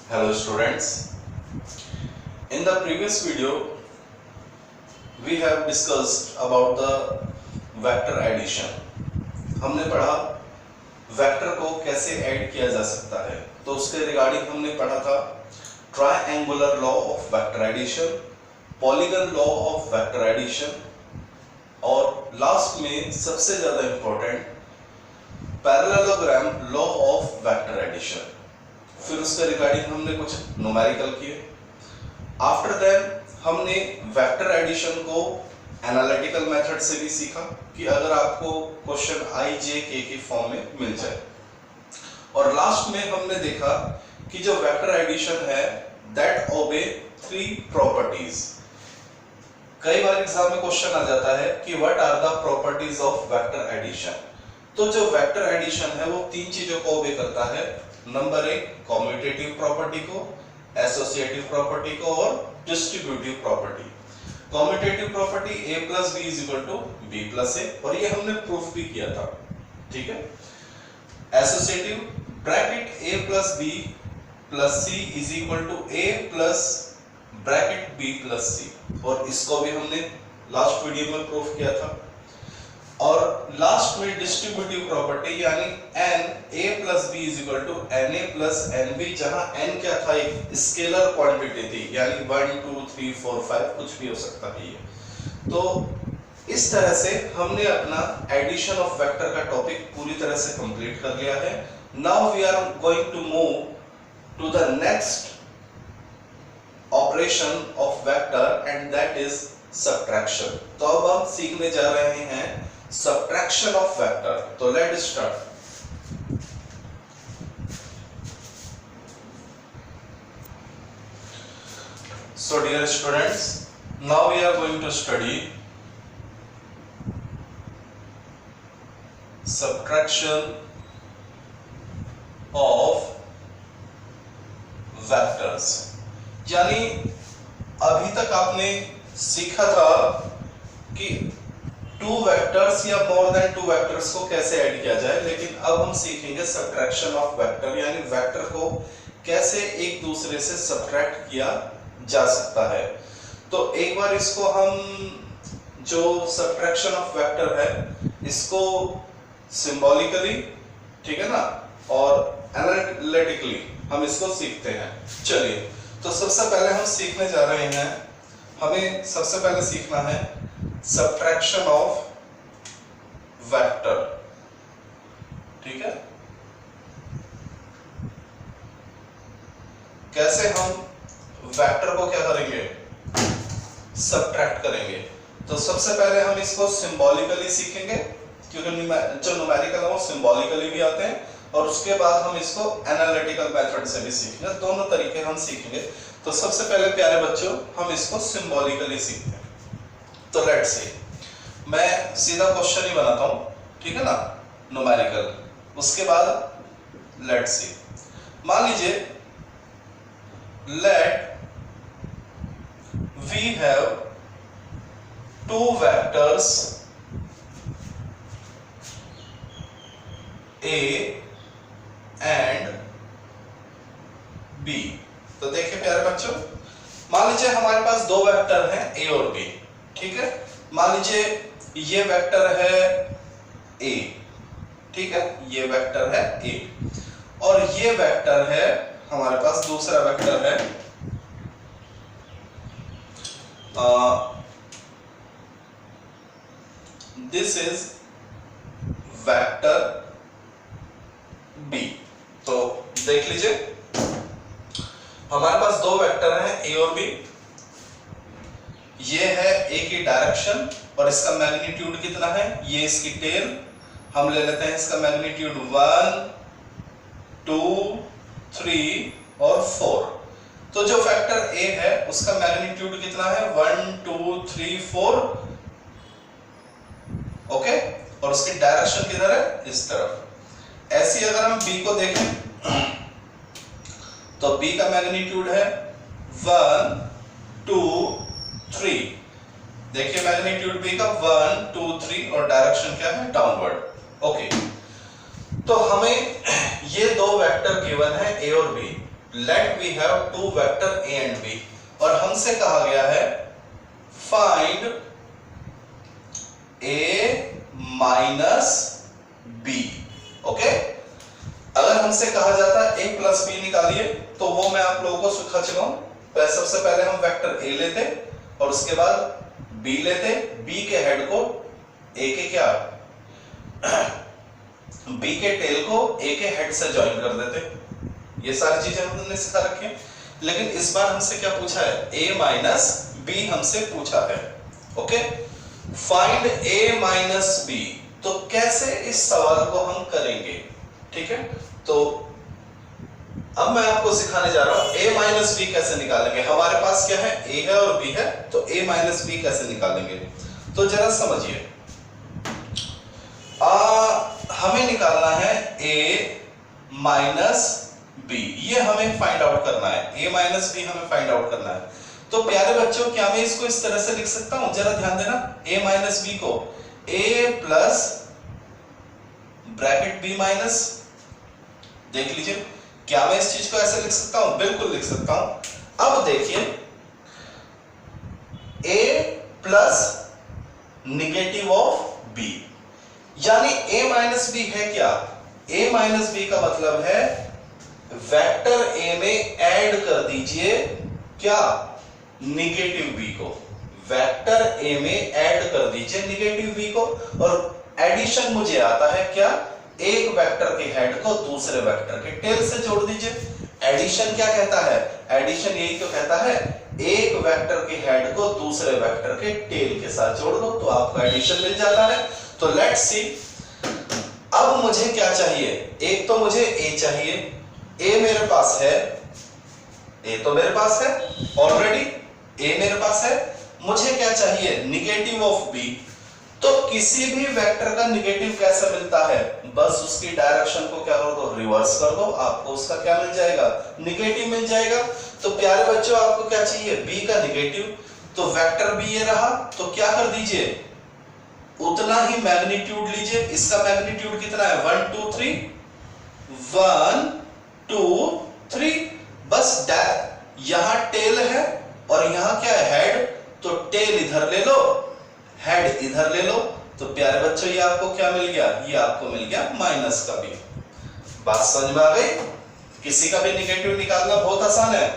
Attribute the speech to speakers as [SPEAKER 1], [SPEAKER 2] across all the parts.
[SPEAKER 1] Hello students. In the previous video we have discussed about the vector addition. हमने पढ़ा vector को कैसे add किया जा सकता है, तो उसके रिगार्डिंग हमने पढ़ा था triangular law of vector addition, polygon law of vector addition और लास्ट में सबसे ज्यादा important parallelogram law of vector addition. फिर उसके रिगार्डिंग हमने कुछ न्यूमेरिकल किए। आफ्टर दैट हमने वेक्टर एडिशन को एनालिटिकल मेथड से भी सीखा कि अगर आपको क्वेश्चन आई जे के फॉर्म में मिल जाए। और लास्ट में हमने देखा कि जो वेक्टर एडिशन है दैट ओबे 3 प्रॉपर्टीज। कई बार एग्जाम में क्वेश्चन आ जाता है कि what are the properties of vector addition. तो जो वेक्टर एडिशन है वो 3 चीजों को ओबे करता है। नंबर 1 कॉम्यूटेटिव प्रॉपर्टी को, एसोसिएटिव प्रॉपर्टी को और distributive property. Commutative property a + b = b + a और ये हमने प्रूफ भी किया था, ठीक है। Associative bracket a + b + c = a + bracket b + c और इसको भी हमने लास्ट वीडियो में प्रूफ किया था। और लास्ट में डिस्ट्रीब्यूटिव प्रॉपर्टी यानी n a + b = na + nb, जहां n क्या था, एक स्केलर क्वांटिटी थी यानी 1 2 3 4 5 कुछ भी हो सकता है ये। तो इस तरह से हमने अपना एडिशन ऑफ वेक्टर का टॉपिक पूरी तरह से कंप्लीट कर लिया है। Now we are going to move to the next operation of vector and that is subtraction. तो अब हम सीखने जा रहे हैं subtraction of vector. So let's start. So dear students, now we are going to study subtraction of vectors. यानी अभी तक आपने सीखा था कि 2 वेक्टर्स या मोर देन 2 वेक्टर्स को कैसे ऐड किया जाए, लेकिन अब हम सीखेंगे सब्ट्रैक्शन ऑफ वेक्टर यानी वेक्टर को कैसे एक दूसरे से सब्ट्रैक्ट किया जा सकता है। तो एक बार इसको हम जो सब्ट्रैक्शन ऑफ वेक्टर है इसको सिंबॉलिकली, ठीक है ना, और एनालिटिकली हम इसको सीखते हैं। चलिए, तो सबसे पहले हम सीखने जा रहे हैं, हमें सबसे पहले सीखना है सब्ट्रैक्शन ऑफ वेक्टर, ठीक है। कैसे हम वेक्टर को क्या करेंगे, सब्ट्रैक्ट करेंगे। तो सबसे पहले हम इसको सिंबॉलिकली सीखेंगे क्योंकि जो न्यूमेरिकल है वो सिंबॉलिकली भी आते हैं, और उसके बाद हम इसको एनालिटिकल मेथड से भी सीखेंगे। दोनों तरीके हम सीखेंगे। तो सबसे पहले प्यारे बच्चों हम इसको सिंबॉलिकली सीखते हैं। तो लेट्स सी, मैं सीधा क्वेश्चन ही बनाता हूं, ठीक है ना, न्यूमेरिकल। उसके बाद लेट्स सी, मान लीजिए let we have 2 vectors a and b। तो देखिए प्यारे बच्चों, मान लीजिए हमारे पास 2 वेक्टर हैं a और b, ठीक है। मान लीजिए ये वेक्टर है a, ठीक है, ये वेक्टर है a और ये वेक्टर है हमारे पास दूसरा वेक्टर है दिस इज वेक्टर b। तो देख लीजिए हमारे पास 2 वेक्टर हैं a और b। ये है a की डायरेक्शन और इसका मैग्नीट्यूड कितना है, ये इसकी टेल, हम ले लेते हैं इसका मैग्नीट्यूड 1 2 3 और 4। तो जो वेक्टर a है उसका मैग्नीट्यूड कितना है, 1 2 3 4, ओके, और उसकी डायरेक्शन किधर है, इस तरफ। ऐसी अगर हम b को देखें तो b का मैग्नीट्यूड है 1 2 3। देखिए मैग्नीट्यूड b का 1 2 3 और डायरेक्शन क्या है, डाउनवर्ड। ओके, तो हमें ये 2 वेक्टर गिवन है a और b। Let we have two vector A and B, और हमसे कहा गया है find A minus B. Okay, अगर हमसे कहा जाता है ए प्लस बी निकालिए तो वो मैं आप लोगों को सिखा चुका हूं। सबसे पहले हम वेक्टर ए लेते और उसके बाद बी लेते, बी के हेड को ए के क्या बी के टेल को ए के हेड से ज्वाइन कर देते। ये सारी चीजें हमने सिखा रखी है। लेकिन इस बार हमसे क्या पूछा है, ए माइनस बी हमसे पूछा है। Okay, find A minus B, तो कैसे इस सवाल को हम करेंगे, ठीक है। तो अब मैं आपको सिखाने जा रहा हूं a माइनस बी कैसे निकालेंगे। हमारे पास क्या है, a है और b है, तो a माइनस बी कैसे निकालेंगे, तो जरा समझिए। हमें निकालना है a माइनस बी, ये हमें फाइंड आउट करना है। a माइनस बी हमें फाइंड आउट करना है। तो प्यारे बच्चों, क्या मैं इसको इस तरह से लिख सकता हूं, जरा ध्यान देना। a माइनस बी को a plus bracket b minus, देख लीजिए, क्या मैं इस चीज को ऐसे लिख सकता हूं, बिल्कुल लिख सकता हूं। अब देखिए, a plus negative of b, यानी a माइनस बी है क्या, a माइनस बी का मतलब है वेक्टर a में ऐड कर दीजिए क्या, निगेटिव b को। वेक्टर a में ऐड कर दीजिए निगेटिव b को, और एडिशन मुझे आता है क्या, एक वेक्टर के हेड को दूसरे वेक्टर के टेल से जोड़ दीजिए। एडिशन क्या कहता है, एडिशन यही तो कहता है, एक वेक्टर के हेड को दूसरे वेक्टर के टेल के साथ जोड़ दो तो आपको एडिशन मिल जाता है। तो लेट्स सी, अब मुझे क्या चाहिए, एक तो मुझे a चाहिए, a मेरे पास है, a तो मेरे पास है ऑलरेडी, a मेरे पास है। मुझे क्या चाहिए, निगेटिव ऑफ b। तो किसी भी वेक्टर का निगेटिव कैसे मिलता है, बस उसकी डायरेक्शन को क्या कर दो, रिवर्स कर दो, आपको उसका क्या मिल जाएगा, निगेटिव मिल जाएगा। तो प्यारे बच्चों, आपको क्या चाहिए, b का निगेटिव, तो वेक्टर b ये रहा, तो क्या कर दीजिए, उतना ही मैग्नीट्यूड लीजिए। इसका मैग्नीट्यूड कितना है, 1 2 3, 1 2 3, बस यहां टेल है और यहां क्या है, हेड, तो टेल इधर ले लो, हेड इधर ले लो। तो प्यारे बच्चों, ये आपको क्या मिल गया, ये आपको मिल गया माइनस का b। बात समझ में आ गई। किसी का भी निगेटिव निकालना बहुत आसान है,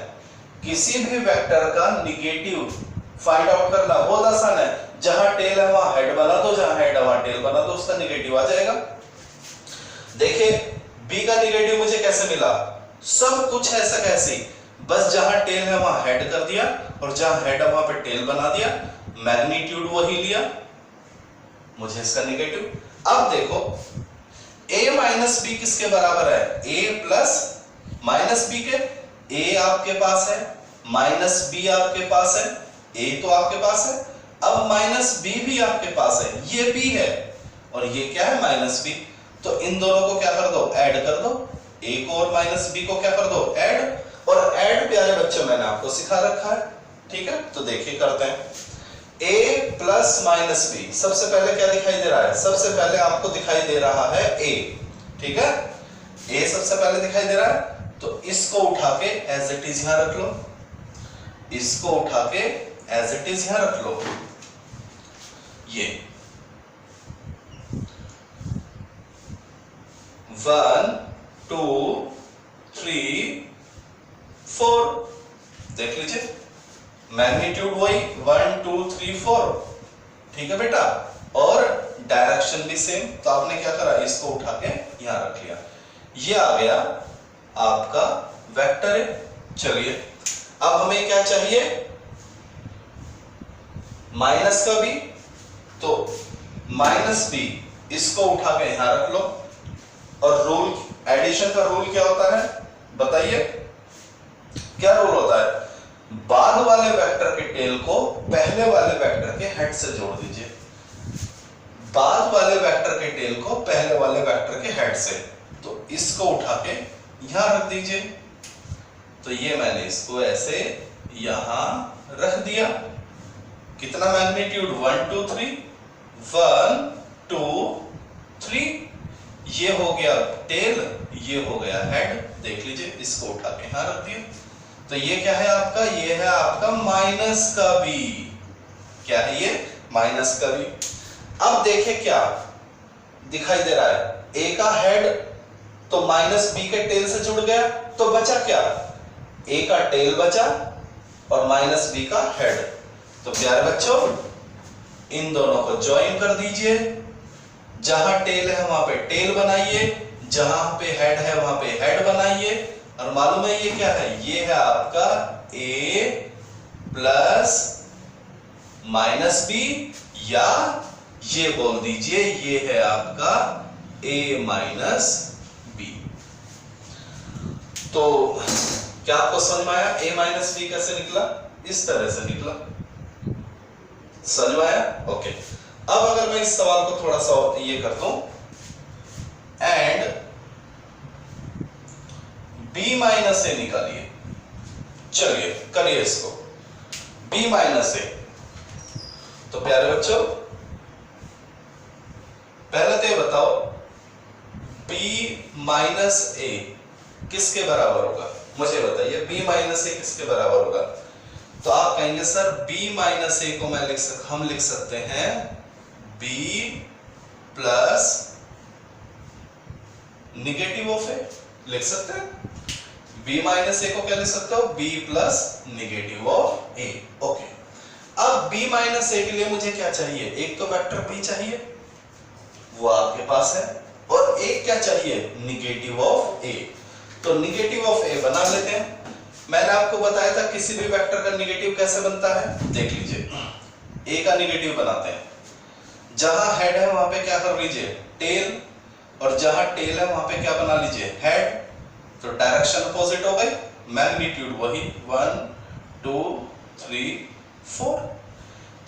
[SPEAKER 1] किसी भी वेक्टर का निगेटिव फाइंड आउट करना बहुत आसान है। जहां टेल है वहां हेड बना दो, जहां हेड है वहां टेल बना दो, उसका निगेटिव आ जाएगा। देखिए, b का निगेटिव मुझे कैसे मिला, सब कुछ ऐसा कैसे, बस जहां टेल है वहां हेड कर दिया और जहां हेड है वहां पे टेल बना दिया, मैग्नीट्यूड वही लिया, मुझे इसका निगेटिव। अब देखो, a माइनस बी किसके बराबर है, a प्लस माइनस बी के। a आपके पास है, माइनस b आपके पास है, a तो आपके पास है, अब माइनस b भी आपके पास है, ये b है और ये क्या है, माइनस b। तो इन दोनों को क्या कर दो, ऐड कर दो, a को और माइनस b को क्या कर दो, ऐड। और ऐड प्यारे बच्चों मैंने आपको सिखा रखा है, ठीक है। तो देखिए करते हैं, a प्लस माइनस बी, सबसे पहले क्या दिखाई दे रहा है, सबसे पहले आपको दिखाई दे रहा है a, ठीक है, a सबसे पहले दिखाई दे रहा है। तो इसको उठा के एज इट इज यहां रख लो, इसको उठा के एज इट इज यहां रख लो, ये 1 2 3 4, देख लीजिए, मैग्नीट्यूड वही 1 2 3 4, ठीक है बेटा, और डायरेक्शन भी सेम। तो आपने क्या करा, इसको उठा के यहां रख लिया, ये आ गया आपका वेक्टर है। चलिए, अब हमें क्या चाहिए, माइनस का बी, तो माइनस बी, इसको उठा के यहां रख लो। और रूल, एडिशन का रूल क्या होता है, बताइए क्या रूल होता है, बाद वाले वेक्टर के टेल को पहले वाले वेक्टर के हेड से जोड़ दीजिए, बाद वाले वेक्टर के टेल को पहले वाले वेक्टर के हेड से। तो इसको उठा के यहां रख दीजिए, तो ये मैंने इसको ऐसे यहां रख दिया। कितना मैग्नीट्यूड, 1 2 3, 1 2 3, ये हो गया टेल, ये हो गया हेड। देख लीजिए, इसको उठा के यहां रख दिया। तो ये क्या है आपका, ये है आपका माइनस का बी। क्या है ये, माइनस का बी। अब देखे क्या दिखाई दे रहा है, ए का हेड तो माइनस बी के टेल से जुड़ गया, तो बचा क्या, ए का टेल बचा और माइनस बी का हेड। तो प्यारे बच्चों, इन दोनों को ज्वाइन कर दीजिए। जहां टेल है वहां पे टेल बनाइए, जहां पे हेड है वहां पे हेड बनाइए। और मालूम है ये क्या है, ये है आपका a प्लस माइनस बी, या ये बोल दीजिए ये है आपका a माइनस बी। तो क्या आपको समझ में आया a माइनस बी कैसे निकला, इस तरह से निकला, समझ में आया? ओके। अब अगर मैं इस सवाल को थोड़ा सा ये कर दूं, एंड b माइनस ए निकालिए। चलिए करिए इसको, b माइनस ए। तो प्यारे बच्चों, पहले तो ये बताओ b माइनस ए किसके बराबर होगा, मुझे बताइए b माइनस ए किसके बराबर होगा। तो आप कहेंगे सर b माइनस ए को हम लिख सकते हैं b प्लस निगेटिव ऑफ ए, लिख सकते हैं b माइनस ए को क्या लिख सकते हो, b plus negative of A. Okay. अब b माइनस ए के लिए मुझे क्या चाहिए, एक तो वेक्टर b चाहिए, वो आपके पास है, और एक क्या चाहिए, निगेटिव ऑफ ए। तो निगेटिव ऑफ ए बना लेते हैं। मैंने आपको बताया था किसी भी वेक्टर का निगेटिव कैसे बनता है, देख लीजिए। ए का निगेटिव बनाते हैं, जहां हेड है वहां पे क्या कर लीजिए, टेल, और जहां टेल है वहां पे क्या बना लीजिए, हेड। तो डायरेक्शन अपोजिट हो गई, मैग्नीट्यूड वही 1 2 3 4।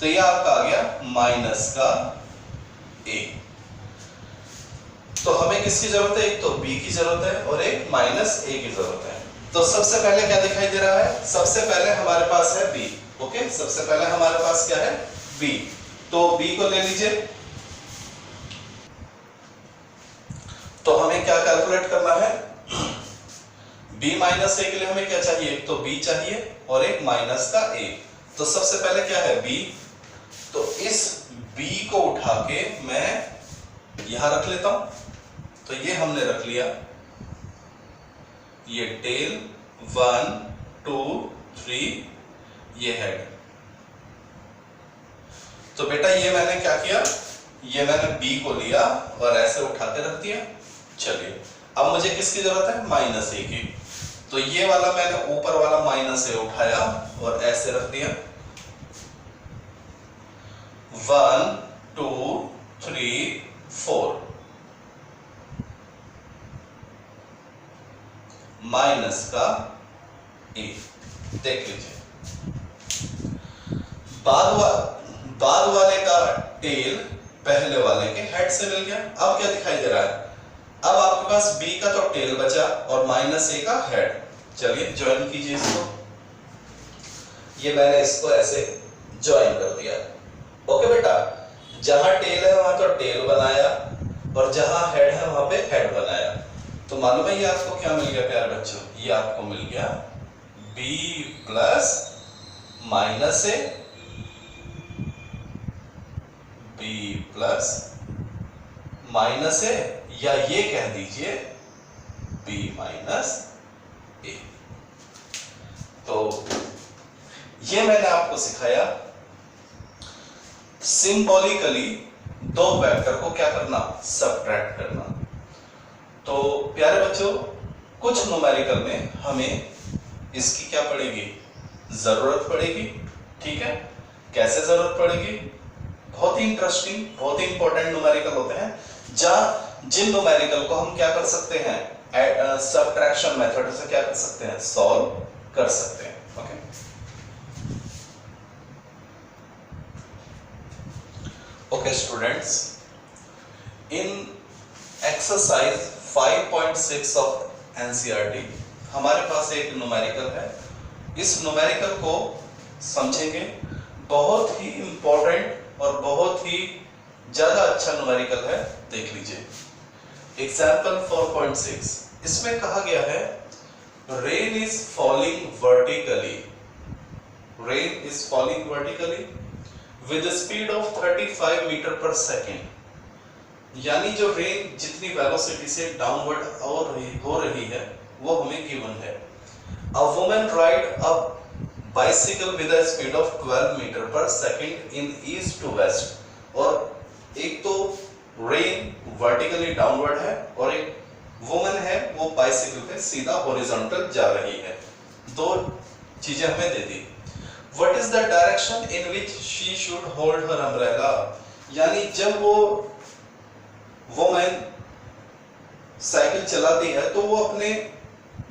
[SPEAKER 1] तो ये आपका आ गया माइनस का ए। तो हमें किसकी जरूरत है, एक तो b की जरूरत है और एक माइनस a की जरूरत है। तो सबसे पहले क्या दिखाई दे रहा है, सबसे पहले हमारे पास है b। ओके, सबसे पहले हमारे पास क्या है, b। तो b को ले लीजिए। तो हमें क्या कैलकुलेट करना है, b माइनस a के लिए हमें क्या चाहिए, एक तो b चाहिए और एक माइनस का a। तो सबसे पहले क्या है b, तो इस b को उठा के मैं यहां रख लेता हूं। तो ये हमने रख लिया, ये टेल 1 2 3, ये हेड। तो बेटा ये मैंने क्या किया, ये मैंने b को लिया और ऐसे उठा के रख दिया। चलिए अब मुझे किसकी जरूरत है, माइनस ए की। तो ये वाला मैंने ऊपर वाला माइनस ए उठाया और ऐसे रख दिया, 1 2 3 4, माइनस का ए। देख लीजिए, बाद वाले का टेल पहले वाले के हेड से मिल गया। अब क्या दिखाई दे रहा है, अब आपके पास b का तो टेल बचा और माइनस a का हेड। चलिए ज्वाइन कीजिए इसको। ये मैंने इसको ऐसे ज्वाइन कर दिया। ओके बेटा, जहां टेल है वहां तो टेल बनाया और जहां हेड है वहां पे हेड बनाया। तो मालूम है ये आपको क्या मिल गया प्यारे बच्चों, ये आपको मिल गया b प्लस माइनस ए, b प्लस माइनस ए, या ये कह दीजिए b माइनस ए। तो ये मैंने आपको सिखाया सिंबॉलिकली दो वेक्टर को क्या करना, सबट्रैक्ट करना। तो प्यारे बच्चों, कुछ न्यूमेरिकल में हमें इसकी क्या पड़ेगी, जरूरत पड़ेगी। ठीक है, कैसे जरूरत पड़ेगी, बहुत ही इंटरेस्टिंग, बहुत ही इंपॉर्टेंट न्यूमेरिकल होते हैं, जहां जिन न्यूमेरिकल को हम क्या कर सकते हैं, सबट्रैक्शन मेथड से क्या कर सकते हैं, सॉल्व कर सकते हैं। Okay, okay students, in exercise 5.6 of NCERT हमारे पास एक न्यूमेरिकल है। इस न्यूमेरिकल को समझेंगे, बहुत ही इंपॉर्टेंट और बहुत ही ज्यादा अच्छा न्यूमेरिकल है। देख लीजिए, एग्जाम्पल 4.6 इसमें कहा गया है rain is falling vertically, rain is falling vertically with speed of 35 metre per second. यानी जो रेन जितनी वेलोसिटी से डाउनवर्ड हो रही है वो हमें गिवन है। A woman ride a bicycle with a speed of 12 meter per second in east to west. और एक तो रेन वर्टिकली डाउनवर्ड है और एक वुमन है वो बाइसिकल पे सीधा हॉरिजॉन्टल जा रही है। दो चीजें हमें दे दी। What is the direction in which she should hold her umbrella, यानी जब वो वुमन साइकिल चलाती है तो वो अपने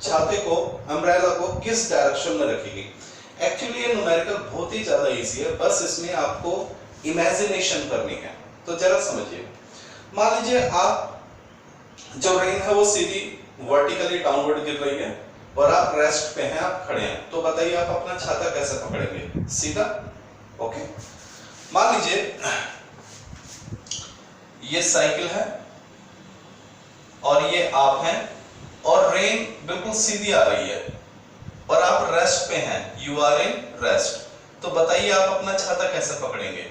[SPEAKER 1] छाते को, अम्ब्रेला को किस डायरेक्शन में रखेगी। एक्चुअली ये न्यूमेरिकल बहुत ही ज्यादा इजी है, बस इसमें आपको इमेजिनेशन करनी है। तो जरा समझिए, मान लीजिए आप जो रेन है वो सीधी वर्टिकली डाउनवर्ड गिर रही है और आप रेस्ट पे हैं, आप खड़े हैं, तो बताइए आप अपना छाता कैसे पकड़ेंगे? सीधा। ओके, मान लीजिए ये साइकिल है और ये आप हैं और रेन बिल्कुल सीधी आ रही है और आप रेस्ट पे हैं, यू आर इन रेस्ट, तो बताइए आप अपना छाता कैसे पकड़ेंगे?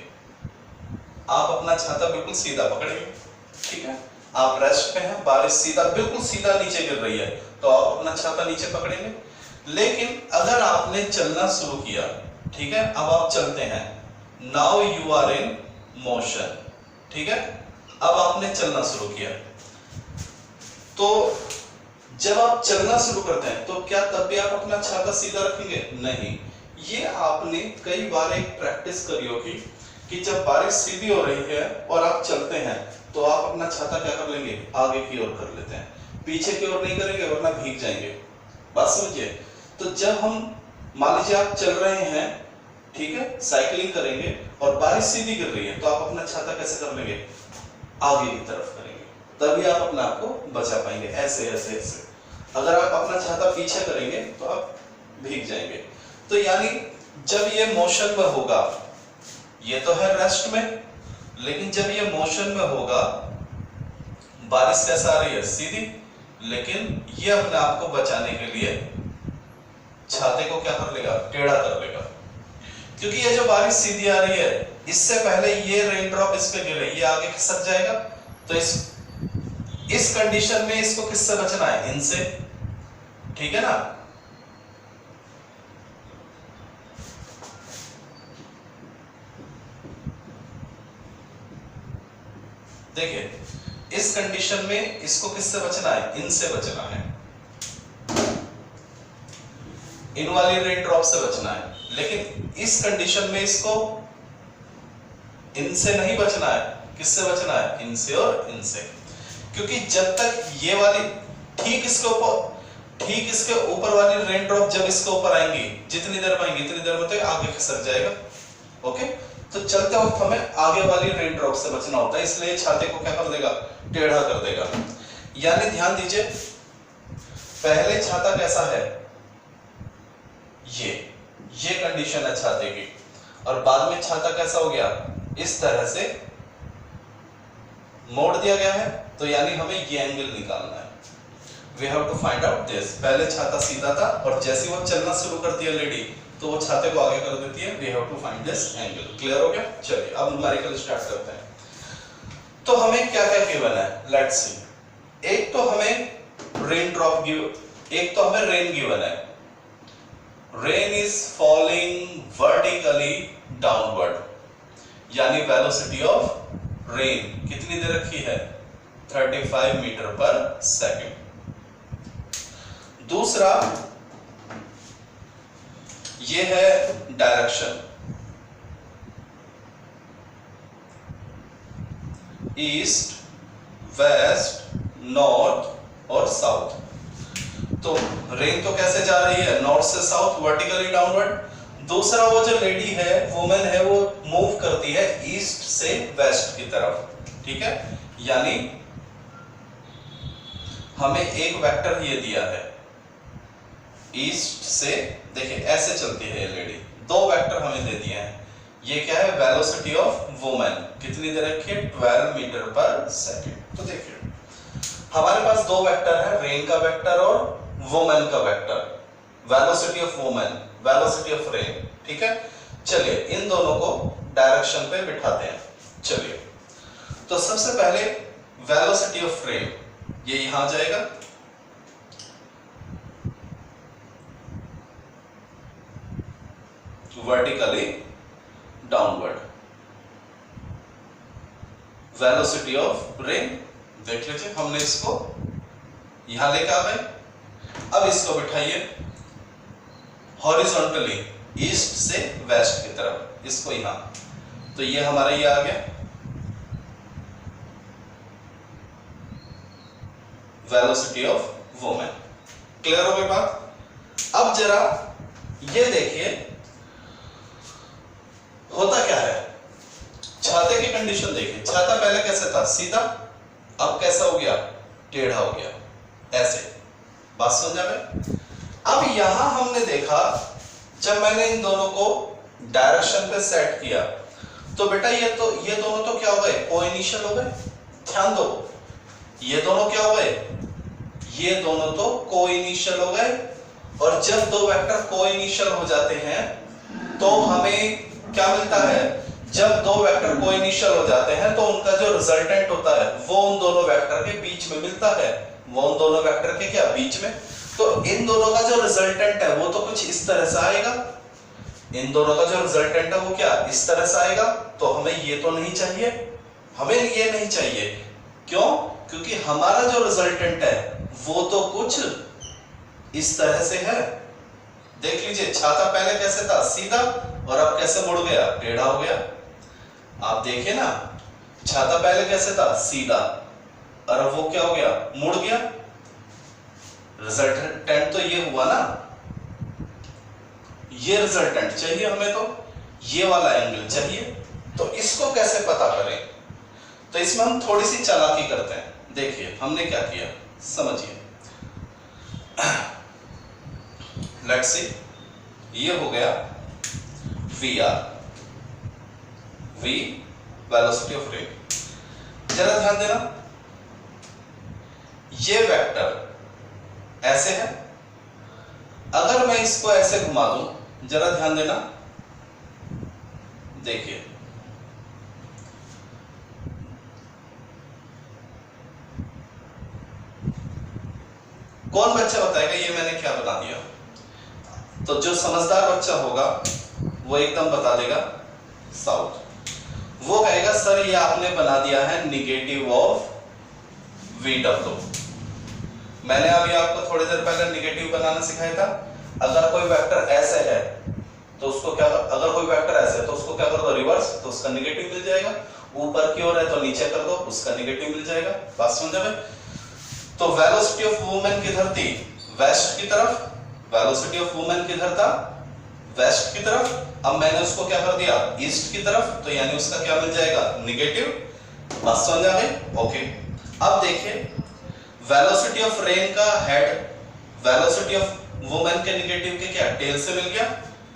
[SPEAKER 1] आप अपना छाता बिल्कुल सीधा पकड़ेंगे, ठीक है। आप रेस्ट पे हैं, बारिश सीधा बिल्कुल सीधा नीचे गिर रही है, तो आप अपना छाता नीचे पकड़ेंगे। लेकिन अगर आपने चलना शुरू किया, ठीक है, अब आप चलते हैं, now you are in motion, ठीक है, अब आपने चलना शुरू किया, तो जब आप चलना शुरू करते हैं तो क्या तब भी आप अपना छाता सीधा रखेंगे? नहीं। ये आपने कई बार एक प्रैक्टिस करी होगी कि जब बारिश सीधी हो रही है और आप चलते हैं तो आप अपना छाता क्या कर लेंगे? आगे की ओर कर लेते हैं, पीछे की ओर नहीं करेंगे वरना भीग जाएंगे। बात समझिए। तो जब हम, मान लीजिए आप चल रहे हैं, ठीक है, साइकिलिंग करेंगे और बारिश सीधी गिर रही है, तो आप अपना छाता कैसे कर लेंगे? आगे की तरफ करेंगे, तभी आप अपने आप को बचा पाएंगे। ऐसे ऐसे ऐसे। अगर आप अपना छाता पीछे करेंगे तो आप भीग जाएंगे। तो यानी जब ये मोशन में होगा, ये तो है रेस्ट में, लेकिन जब ये मोशन में होगा, बारिश कैसा आ रही है? सीधी, लेकिन ये अपने आप को बचाने के लिए छाते को क्या कर लेगा? टेढ़ा कर लेगा। क्योंकि ये जो बारिश सीधी आ रही है, इससे पहले ये रेन ड्रॉप इस पे गिरे, ये आगे खिसक जाएगा। तो इस कंडीशन में इसको किससे बचना है? इनसे, ठीक है ना। देखिए, इस कंडीशन में इसको किससे बचना है? इनसे बचना है, इन वाली रेन ड्रॉप से बचना है। लेकिन इस कंडीशन में इसको इनसे नहीं बचना है, किससे बचना है? इनसे और इनसे। क्योंकि जब तक ये वाली ठीक इसके ऊपर वाली रेन ड्रॉप जब इसके ऊपर आएंगी, जितनी देर में आएंगी इतनी देर में तो आगे खिसक जाएगा। ओके, तो चलते वक्त हमें आगे वाली रेन ड्रॉप से बचना होता है, इसलिए छाते को क्या कर देगा? टेढ़ा कर देगा। यानी ध्यान दीजिए, पहले छाता कैसा है? ये कंडीशन है छाते की, और बाद में छाता कैसा हो गया? इस तरह से मोड़ दिया गया है। तो यानी हमें ये एंगल निकालना है। We have to find out this. पहले छाता सीधा था और जैसे वो चलना शुरू करती है लेडी, तो वो छाते को आगे कर देती है। We have to find this angle. Clear हो गया? चलिए अब न्यूमेरिकल स्टार्ट करते हैं। तो हमें क्या क्या गिवन है? Let's see. एक तो हमें रेन ड्रॉप एक तो हमें रेन गिवन है। Rain is falling vertically downward, यानी वेलोसिटी ऑफ रेन कितनी दे रखी है? 35 मीटर पर सेकेंड। दूसरा ये है डायरेक्शन, ईस्ट, वेस्ट, नॉर्थ और साउथ। तो रेन तो कैसे जा रही है? नॉर्थ से साउथ, वर्टिकली डाउनवर्ड। दूसरा वो जो लेडी है, वुमेन है, वो मूव करती है ईस्ट से वेस्ट की तरफ, ठीक है। यानी हमें एक वेक्टर ये दिया है ईस्ट से, देखिए ऐसे चलती है ये लेडी। दो वेक्टर हमें दे दिए हैं। ये क्या है? वेलोसिटी ऑफ वुमेन कितनी दे रखी है? 12 मीटर पर सेकेंड। तो देखिए हमारे पास दो वेक्टर है, रेन का वेक्टर और वुमेन का vector, velocity of women, velocity of rain. ठीक है, चलिए इन दोनों को डायरेक्शन पे बिठाते हैं। चलिए, तो सबसे पहले वेलोसिटी ऑफ रेन, ये यहां जाएगा, vertically downward, velocity of rain. देख लीजिए, हमने इसको यहां लेकर आ गए। अब इसको बिठाइए हॉरिजॉन्टली, ईस्ट से वेस्ट की तरफ, इसको यहां, तो ये हमारा ये आ गया वेलोसिटी ऑफ वुमेन। क्लियर हो गई बात? अब जरा ये देखिए होता क्या है, छाते की कंडीशन देखिए। छाता पहले कैसे था? सीधा, अब कैसा हो गया? टेढ़ा हो गया, ऐसे। बात समझ में? अब यहां हमने देखा, जब मैंने इन दोनों को डायरेक्शन पे सेट किया, तो बेटा ये दोनों तो क्या हो गए? कोइनिशियल हो गए। ध्यान दो, ये दोनों क्या हो गए? ये दोनों तो कोइनिशियल हो गए। और जब दो वेक्टर कोइनिशियल हो जाते हैं तो हमें क्या मिलता है? जब दो वेक्टर कोइनिशियल हो जाते हैं तो उनका जो रिजल्टेंट होता है वो उन दोनों वेक्टर के बीच में मिलता है। वो उन दोनों वेक्टर के क्या बीच में? तो इन दोनों का जो रिजल्टेंट है वो तो कुछ इस तरह से आएगा। इन दोनों का जो रिजल्टेंट है वो क्या इस तरह से आएगा। तो हमें ये तो नहीं चाहिए, हमें ये नहीं चाहिए। क्यों? क्योंकि हमारा जो रिजल्टेंट है वो तो कुछ इस तरह से है। देख लीजिए, छाता पहले कैसे था? सीधा, और अब कैसे मुड़ गया? टेढ़ा हो गया। आप देखिए ना, छाता पहले कैसे था? सीधा, और अब वो क्या हो गया? मुड़ गया। रिजल्टेंट तो ये हुआ ना, ये रिजल्टेंट चाहिए हमें, तो ये वाला एंगल चाहिए। तो इसको कैसे पता करें? तो इसमें हम थोड़ी सी चालाकी करते हैं। देखिए हमने क्या किया, समझिए। लेट्स सी, ये हो गया V R, V velocity of rain. जरा ध्यान देना, ये वेक्टर ऐसे है। अगर मैं इसको ऐसे घुमा दूं, जरा ध्यान देना, देखिए कौन बच्चा बताएगा ये मैंने क्या बता दिया? तो जो समझदार बच्चा होगा वो एकदम बता देगा साउथ। वो कहेगा सर ये आपने बना दिया है निगेटिव ऑफ वी डब्ल्यू। मैंने अभी आपको थोड़ी देर पहले निगेटिव बनाना सिखाया था। अगर कोई वेक्टर ऐसे है तो उसको क्या, अगर कोई वेक्टर ऐसे है तो उसको क्या कर दो? रिवर्स, तो उसका निगेटिव मिल जाएगा। ऊपर की ओर है तो नीचे कर दो, उसका निगेटिव मिल जाएगा। बात समझ में? तो वेलोसिटी ऑफ वुमेन किधर थी? वेस्ट की तरफ। वेलोसिटी ऑफ वुमेन किधर था? वेस्ट की तरफ। अब मैंने उसको क्या कर दिया? ईस्ट की तरफ, तो यानी उसका क्या मिल जाएगा? निगेटिव। बात समझ आ गई? ओके। अब देखिए, वेलोसिटी ऑफ रेन का हेड वेलोसिटी ऑफ वुमेन के निगेटिव के क्या टेल से मिल गया।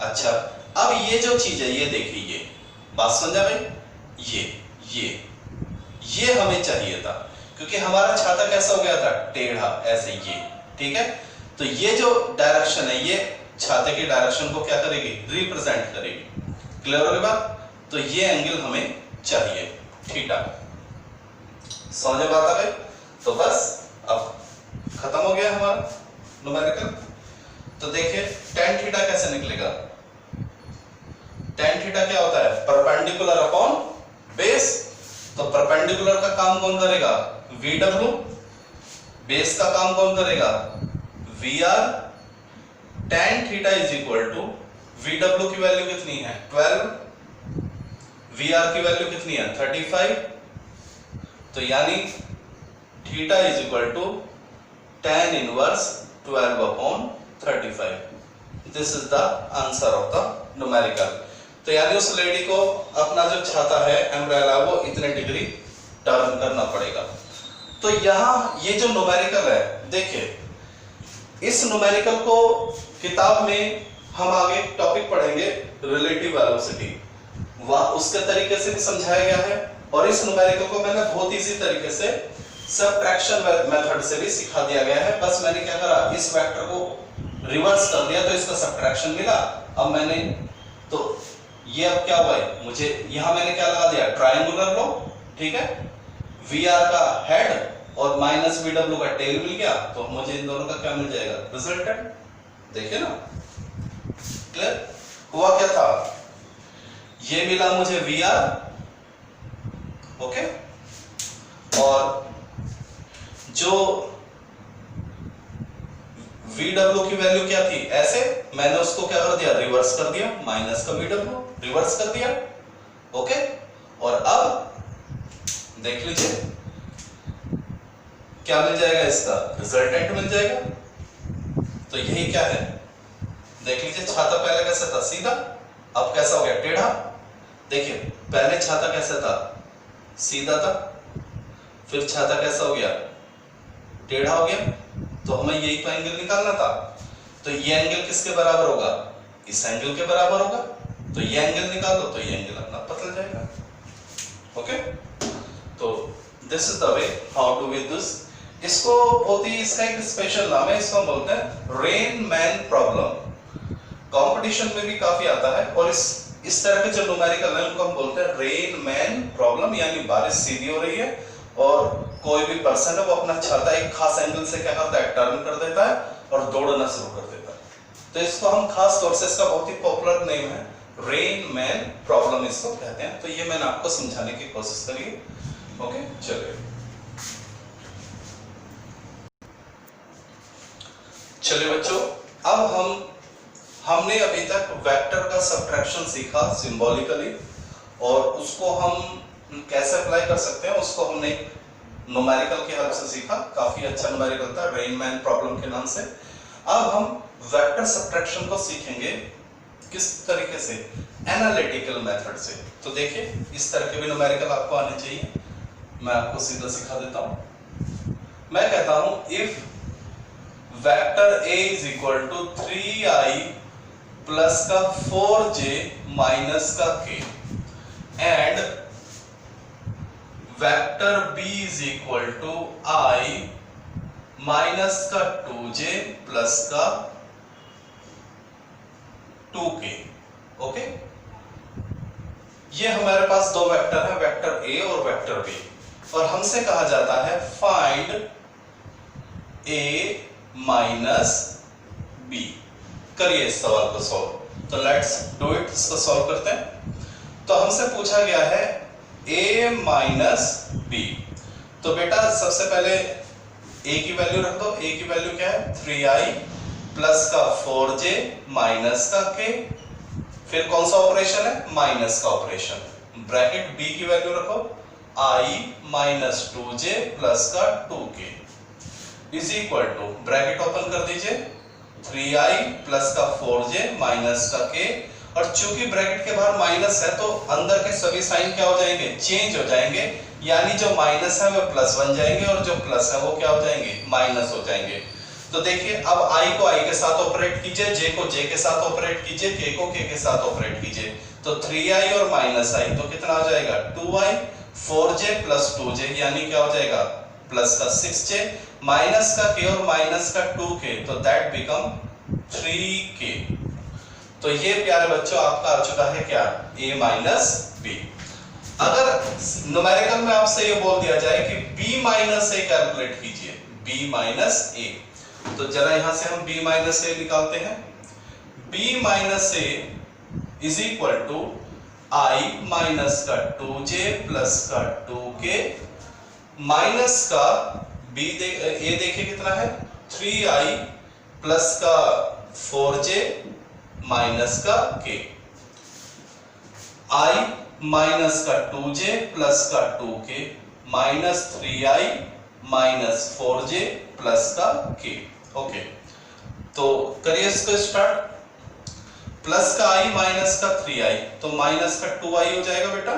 [SPEAKER 1] अच्छा, अब ये जो चीज है ये देखिए, ये बात समझ आ गई? ये हमें चाहिए था, क्योंकि हमारा छाता कैसा हो गया था? टेढ़ा, ऐसे ये। ठीक है, तो ये जो डायरेक्शन है ये छाते की डायरेक्शन को क्या करेगी? रिप्रेजेंट करेगी। क्लियर हो गई बात? तो ये एंगल हमें चाहिए, थीटा। समझ में बात आ गई? तो बस अब खत्म हो गया हमारा न्यूमेरिकल। तो देखिए tan थीटा कैसे निकलेगा? tan थीटा क्या होता है? Perpendicular upon base. तो परपेंडिकुलर का काम कौन करेगा? VW। बेस का काम कौन करेगा? VR। tan theta is equal to VW की वैल्यू कितनी है? 12। VR की वैल्यू कितनी है? 35। तो यानी theta is equal to tan inverse 12 upon 35। This is the answer of the numerical. तो यानी उस लेडी को अपना जो छाता है एम्ब्रेला वो इतने डिग्री टर्न करना पड़ेगा। तो यहाँ ये जो न्यूमेरिकल है, देखिए इस न्यूमेरिकल को किताब में हम आगे टॉपिक पढ़ेंगे रिलेटिव वेलोसिटी, वह उसके तरीके से भी समझाया गया है। और इस न्यूमेरिकल को मैंने बहुत इजी तरीके से सबट्रैक्शन मेथड से भी सिखा दिया गया है। बस मैंने क्या करा, इस वेक्टर को रिवर्स कर दिया तो इसका सबट्रैक्शन मिला। अब मैंने तो ये अब क्या हुआ है, मुझे यहां मैंने क्या लगा दिया, ट्रायंगुलर लो, ठीक है, वी आर का हेड और माइनस वी डब्ल्यू का टेल मिल गया, तो मुझे इन दोनों का क्या मिल जाएगा, रिजल्टेंट। देखिए ना, क्लियर हुआ क्या था, ये मिला मुझे वी आर, ओके, और जो VW की वैल्यू क्या थी, ऐसे मैंने उसको क्या कर दिया, रिवर्स कर दिया, माइनस का VW रिवर्स कर दिया, ओके। और अब देख लीजिए क्या मिल जाएगा, इसका रिजल्टेंट मिल जाएगा। तो यही क्या है, देख लीजिए, छाता पहले कैसा था, सीधा, अब कैसा हो गया, टेढ़ा। देखिए पहले छाता कैसा था, सीधा था, फिर छाता कैसा हो गया, टेढ़ा हो गया। तो हमें यही तो एंगल निकालना था। तो ये एंगल किसके बराबर होगा, इस एंगल के बराबर होगा। तो ये एंगल निकाल लो तो ये एंगल अपना पता चल जाएगा, ओके। तो this is the way how to with this. इसको होती है, इसका एक स्पेशल नाम है, इसको हम बोलते हैं रेन मैन प्रॉब्लम। कंपटीशन में भी काफी आता है, और इस तरह के जो न्यूमेरिकल है उनको हम बोलते हैं रेन मैन प्रॉब्लम, यानी बारिश सीधी हो रही है और कोई भी पर्सन है वो अपना छाता एक खास एंगल से क्या करता है, टर्न कर देता है और दौड़ना शुरू कर देता है। तो इसको हम खास तौर से, इसका बहुत ही पॉपुलर नेम है रेन मैन प्रॉब्लम इसको कहते हैं। तो ये मैंने आपको समझाने की कोशिश करी है, ओके। चलिए बच्चों, अब हमने अभी तक वेक्टर का सबट्रैक्शन सीखा सिंबॉलिकली, और उसको हम कैसे अप्लाई कर सकते हैं उसको हमने न्यूमेरिकल की हेल्प से सीखा। काफी अच्छा न्यूमेरिकल था, रेन मैन प्रॉब्लम के नाम से। अब हम वेक्टर सबट्रैक्शन को सीखेंगे किस तरीके से, एनालिटिकल मेथड से। तो देखिए इस तरह के भी न्यूमेरिकल आपको आने चाहिए, मैं आपको सीधा सिखा देता हूं। मैं कहता हूं if vector a is equal to 3i plus का 4j माइनस का k and vector b is equal to i minus का 2j प्लस का 2k, ओके। ये हमारे पास दो वेक्टर है, वेक्टर a और वेक्टर b, और हमसे कहा जाता है फाइंड a माइनस b। करिए इस सवाल को सॉल्व। तो लेट्स डू इट, इसको सॉल्व करते हैं। तो हमसे पूछा गया है a माइनस b। तो बेटा सबसे पहले a की वैल्यू रख दो। a की वैल्यू क्या है, 3i प्लस का 4j माइनस का k। फिर कौन सा ऑपरेशन है, माइनस का ऑपरेशन। ब्रैकेट b की वैल्यू रखो, i माइनस 2j प्लस का 2k is equal to, bracket open कर दीजिए, 3i प्लस का 4j माइनस का k। और चूंकि ब्रैकेट के बाहर माइनस है तो अंदर के सभी साइन क्या हो जाएंगे, चेंज हो जाएंगे, यानी जो माइनस है वो प्लस बन जाएंगे और जो प्लस है वो क्या हो जाएंगे, माइनस हो जाएंगे। तो देखिए अब i को i के साथ ऑपरेट कीजिए, j को j के साथ ऑपरेट कीजिए, k को k के साथ ऑपरेट कीजिए। तो 3i और माइनस i तो कितना हो जाएगा, 2i, 4j प्लस 2j यानी क्या हो जाएगा, प्लस का 6j, माइनस का k और माइनस का 2k, तो दैट बिकम 3k। तो ये प्यारे बच्चों आपका आ चुका है क्या, a माइनस b। अगर न्यूमेरिकल में आपसे ये बोल दिया जाए कि b माइनस a कैलकुलेट कीजिए, b माइनस a, तो जरा यहां से हम b माइनस a निकालते हैं। b minus a is equal to i minus का 2j प्लस का 2k माइनस का b a देखिए कितना है, 3i प्लस का 4j माइनस का k, i माइनस का 2j प्लस का 2k minus 3i minus 4j plus का k, ओके। तो करिए इसको स्टार्ट। प्लस का i माइनस का 3i, तो माइनस का 2i हो जाएगा बेटा,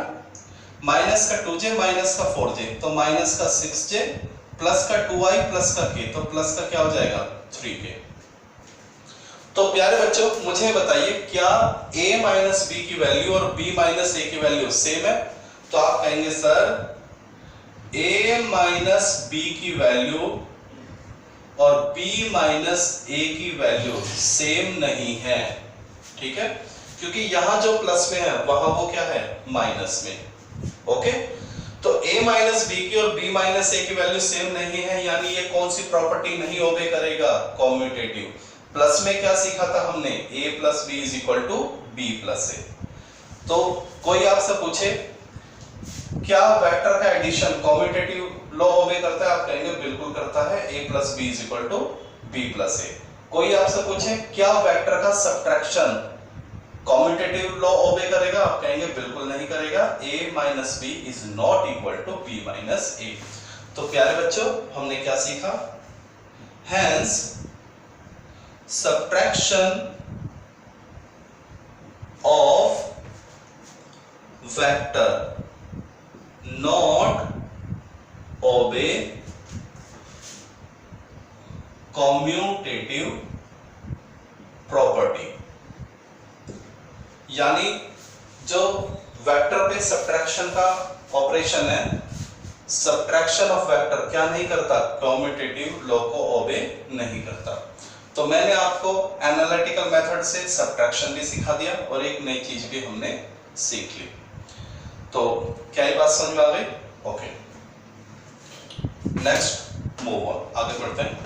[SPEAKER 1] माइनस का 2j माइनस का 4j, तो माइनस का 6j प्लस का 2i प्लस का k, तो प्लस का क्या हो जाएगा, 3k। तो प्यारे बच्चों मुझे बताइए क्या a माइनस b की वैल्यू और b माइनस a की वैल्यू सेम है? तो आप कहेंगे सर a माइनस बी की वैल्यू और b माइनस a की वैल्यू सेम नहीं है, ठीक है, क्योंकि यहां जो प्लस में है वहां वो क्या है, माइनस में। ओके, तो a माइनस बी की और b माइनस a की वैल्यू सेम नहीं है, यानी ये कौन सी प्रॉपर्टी नहीं ओबे करेगा, कॉम्यूटेटिव। प्लस में क्या सीखा था हमने, a plus B is equal to B plus A. तो कोई आपसे पूछे क्या वेक्टर का एडिशन कॉम्यूटेटिव लॉ ओबे करता है, आप कहेंगे बिल्कुल करता है, a plus B is equal to B plus A. कोई आपसे पूछे क्या वेक्टर का सब्ट्रैक्शन कॉम्यूटेटिव लॉ ओबे करेगा, आप कहेंगे बिल्कुल नहीं करेगा, a minus B is not equal to b minus A. तो प्यारे बच्चों हमने क्या सीखा, hence subtraction of vector not obey commutative property, यानी जो वेक्टर पे सब्ट्रैक्शन का ऑपरेशन है, सब्ट्रैक्शन ऑफ वेक्टर क्या नहीं करता, कॉम्यूटेटिव लॉ को ओबे नहीं करता। तो मैंने आपको एनालिटिकल मेथड से सब्ट्रैक्शन भी सिखा दिया और एक नई चीज भी हमने सीख ली। तो क्या ये बात समझ में आ गई? ओके, नेक्स्ट मूव ऑन, आगे बढ़ते हैं।